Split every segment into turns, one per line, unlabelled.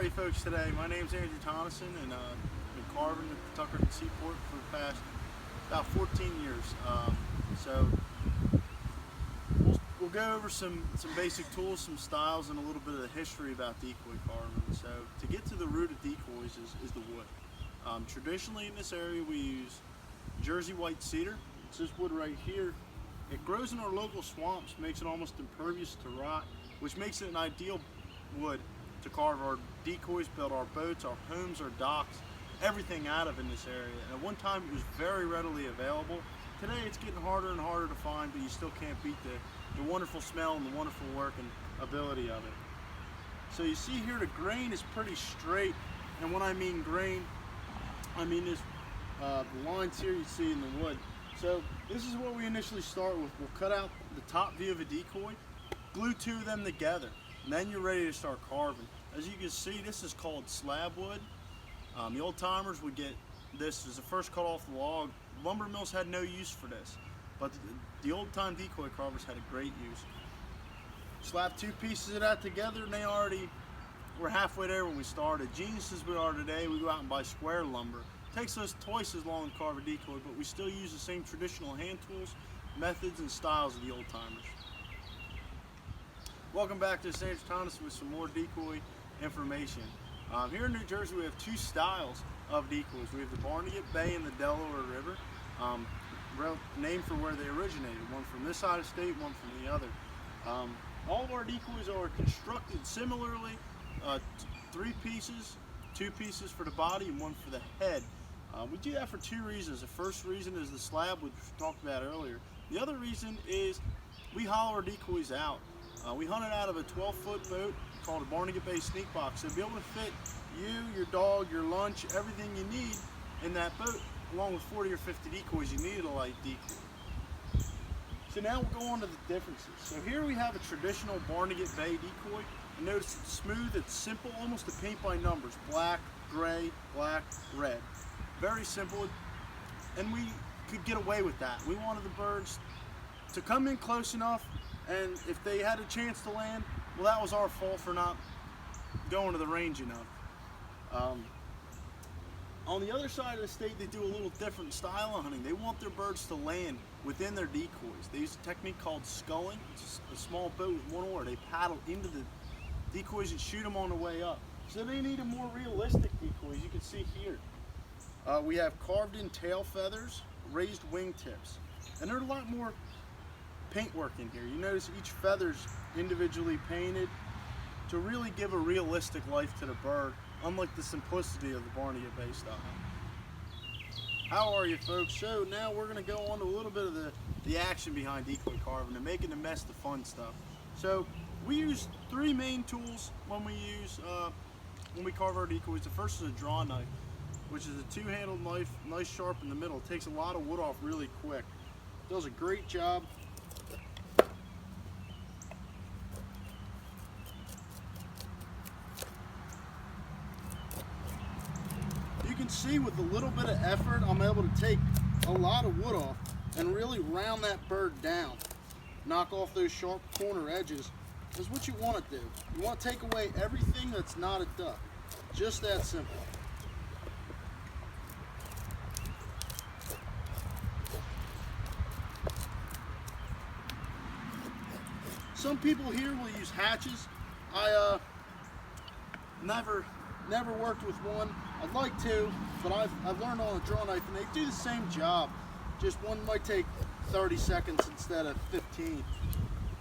are you folks today? My name's Andrew Tonneson, and I've been carving at the Tuckerton Seaport for the past about 14 years. So we'll go over some basic tools, some styles, and a little bit of the history about decoy carving. So to get to the root of decoys is the wood. Traditionally in this area we use Jersey white cedar. It's this wood right here. It grows in our local swamps, makes it almost impervious to rot, which makes it an ideal wood to carve our decoys, build our boats, our homes, our docks, everything out of in this area. And at one time it was very readily available. Today it's getting harder and harder to find, but you still can't beat the wonderful smell and the wonderful work and ability of it. So you see here the grain is pretty straight, and when I mean grain, I mean this the lines here you see in the wood. So this is what we initially start with. We'll cut out the top view of a decoy, glue two of them together, and then you're ready to start carving. As you can see, this is called slab wood. The old timers would get this as the first cut off the log. Lumber mills had no use for this, but the old time decoy carvers had a great use. Slap two pieces of that together, and they already were halfway there when we started. Geniuses we are today, we go out and buy square lumber. It takes us twice as long to carve a decoy, but we still use the same traditional hand tools, methods, and styles of the old timers. Welcome back to Andrew Tonneson with some more decoy information. Here in New Jersey we have two styles of decoys. We have the Barnegat Bay and the Delaware River, named for where they originated, one from this side of the state, one from the other. All of our decoys are constructed similarly, three pieces, two pieces for the body and one for the head. We do that for two reasons. The first reason is the slab, which we talked about earlier. The other reason is we hollow our decoys out. We hunt it out of a 12-foot boat called a Barnegat Bay sneak box. So to be able to fit you, your dog, your lunch, everything you need in that boat, along with 40 or 50 decoys, you need a light decoy. So now we'll go on to the differences. So here we have a traditional Barnegat Bay decoy. And notice it's smooth, it's simple, almost a paint by numbers. Black, gray, black, red. Very simple, and we could get away with that. We wanted the birds to come in close enough, and if they had a chance to land, well, that was our fault for not going to the range enough. On the other side of the state, they do a little different style of hunting. They want their birds to land within their decoys. They use a technique called sculling. It's a small boat with one oar. They paddle into the decoys and shoot them on the way up. So they need a more realistic decoy, as you can see here. We have carved in tail feathers, raised wing tips, and there's a lot more paintwork in here. You notice each feather's individually painted to really give a realistic life to the bird, unlike the simplicity of the Barnegat Bay style. How are you folks? So now we're going to go on to a little bit of the action behind decoy carving and making the mess the fun stuff. So we use three main tools when we carve our decoys. The first is a draw knife, which is a two-handled knife, nice sharp in the middle. It takes a lot of wood off really quick. It does a great job. You can see with a little bit of effort, I'm able to take a lot of wood off and really round that bird down. Knock off those sharp corner edges. Is what you want to do. You want to take away everything that's not a duck. Just that simple. Some people here will use hatches. I never worked with one. I'd like to, but I've learned on a draw knife, and they do the same job. Just one might take 30 seconds instead of 15.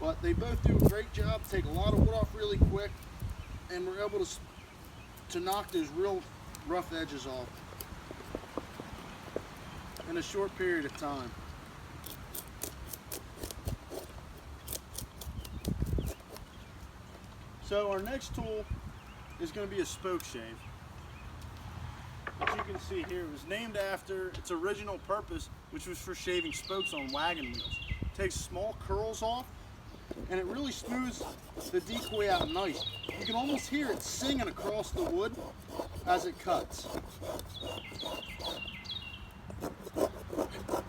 But they both do a great job, take a lot of wood off really quick, and we're able to knock those real rough edges off in a short period of time. So our next tool is going to be a spoke shave. As you can see here, it was named after its original purpose, which was for shaving spokes on wagon wheels. It takes small curls off, and it really smooths the decoy out nice. You can almost hear it singing across the wood as it cuts.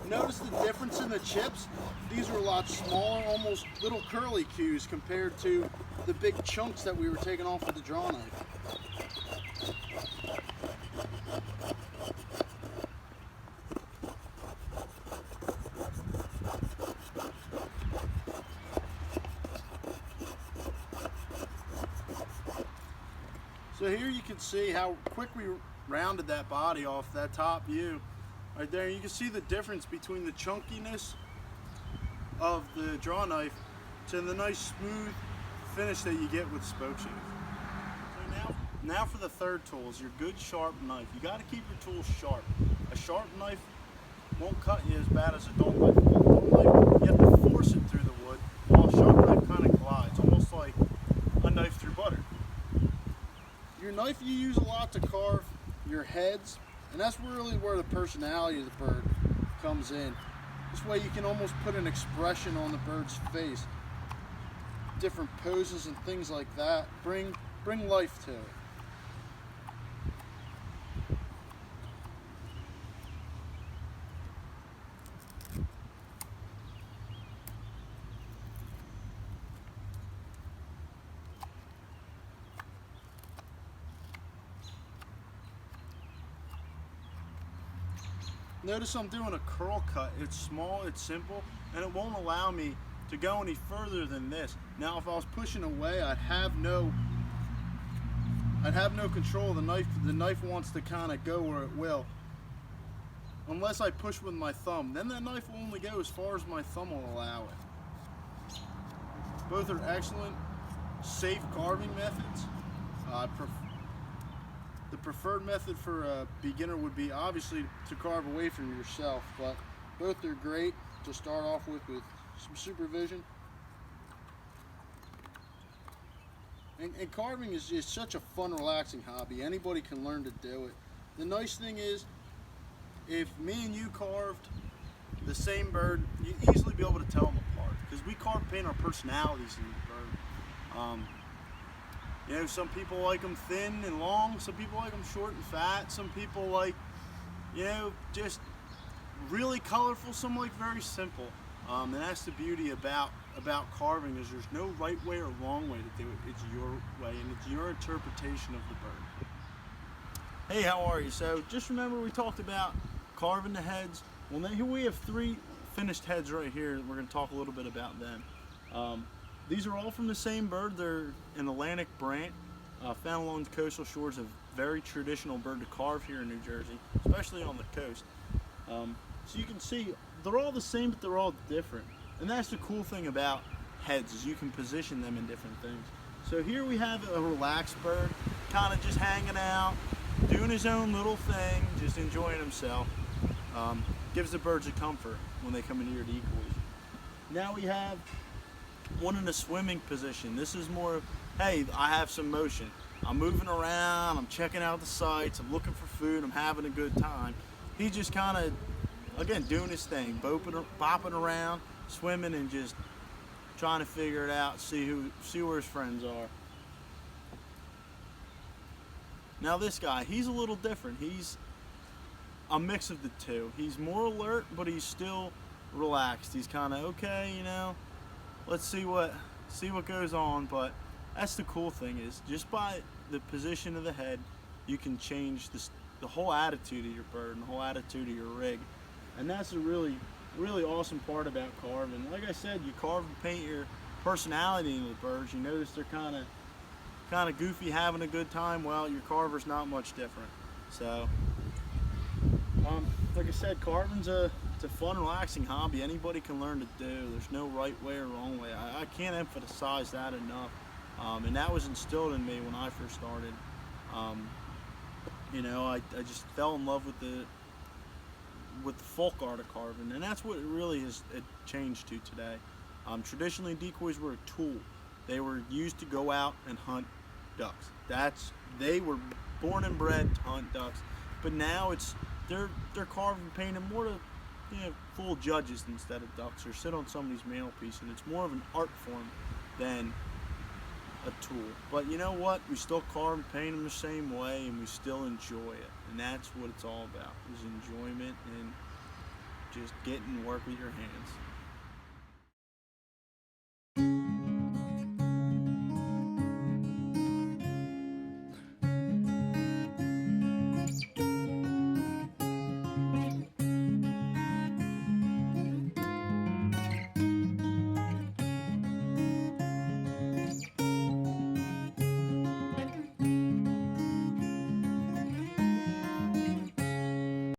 Notice the difference in the chips? These are a lot smaller, almost little curly cues compared to the big chunks that we were taking off with the draw knife. So here you can see how quick we rounded that body off, that top view right there. You can see the difference between the chunkiness of the draw knife to the nice smooth finish that you get with spoke shave. So now for the third tool is your good sharp knife. You got to keep your tools sharp. A sharp knife won't cut you as bad as a dull knife. A dull knife, you have to force it through the wood, while a sharp knife kind of glides, almost like a knife through butter. Your knife you use a lot to carve your heads, and that's really where the personality of the bird comes in. This way you can almost put an expression on the bird's face. Different poses and things like that bring life to it. Notice I'm doing a curl cut. It's small, it's simple, and it won't allow me to go any further than this. Now if I was pushing away, I'd have no control of the knife. The knife wants to kind of go where it will. Unless I push with my thumb. Then that knife will only go as far as my thumb will allow it. Both are excellent, safe carving methods. The preferred method for a beginner would be obviously to carve away from yourself, but both are great to start off with some supervision. And carving is just such a fun, relaxing hobby. Anybody can learn to do it. The nice thing is, if me and you carved the same bird, you'd easily be able to tell them apart, because we carve paint our personalities in the bird. You know, some people like them thin and long, some people like them short and fat, some people like, you know, just really colorful, some like very simple. And that's the beauty about carving, is there's no right way or wrong way to do it. It's your way, and it's your interpretation of the bird. Hey, how are you? So just remember, we talked about carving the heads. Well, here we have 3 finished heads right here. We're going to talk a little bit about them. These are all from the same bird. They're an Atlantic brant, found along the coastal shores. A very traditional bird to carve here in New Jersey, especially on the coast. So you can see they're all the same, but they're all different. And that's the cool thing about heads, is you can position them in different things. So here we have a relaxed bird, kind of just hanging out, doing his own little thing, just enjoying himself. Gives the birds a comfort when they come into your decoys. Now we have one in a swimming position. This is more of, hey, I have some motion. I'm moving around, I'm checking out the sights, I'm looking for food, I'm having a good time. He's just kind of, again, doing his thing, bopping around, swimming, and just trying to figure it out, see where his friends are. Now this guy, he's a little different. He's a mix of the two. He's more alert, but he's still relaxed. He's kind of, okay, you know, let's see what goes on. But that's the cool thing, is just by the position of the head, you can change the whole attitude of your bird and the whole attitude of your rig. And that's a really awesome part about carving. Like I said, you carve and paint your personality into the birds. You notice they're kind of goofy, having a good time. Well, your carver's not much different. So like I said, carving's it's a fun, relaxing hobby. Anybody can learn to do. There's no right way or wrong way. I can't emphasize that enough. And that was instilled in me when I first started. You know, I just fell in love with the folk art of carving, and that's what it really has changed to today. Traditionally, decoys were a tool. They were used to go out and hunt ducks. They were born and bred to hunt ducks. But now they're carved and painted more to, you know, fool judges instead of ducks, or sit on somebody's mantelpiece, and it's more of an art form than a tool. But you know what? We still carve and paint them the same way, and we still enjoy it. And that's what it's all about, is enjoyment and just getting to work with your hands.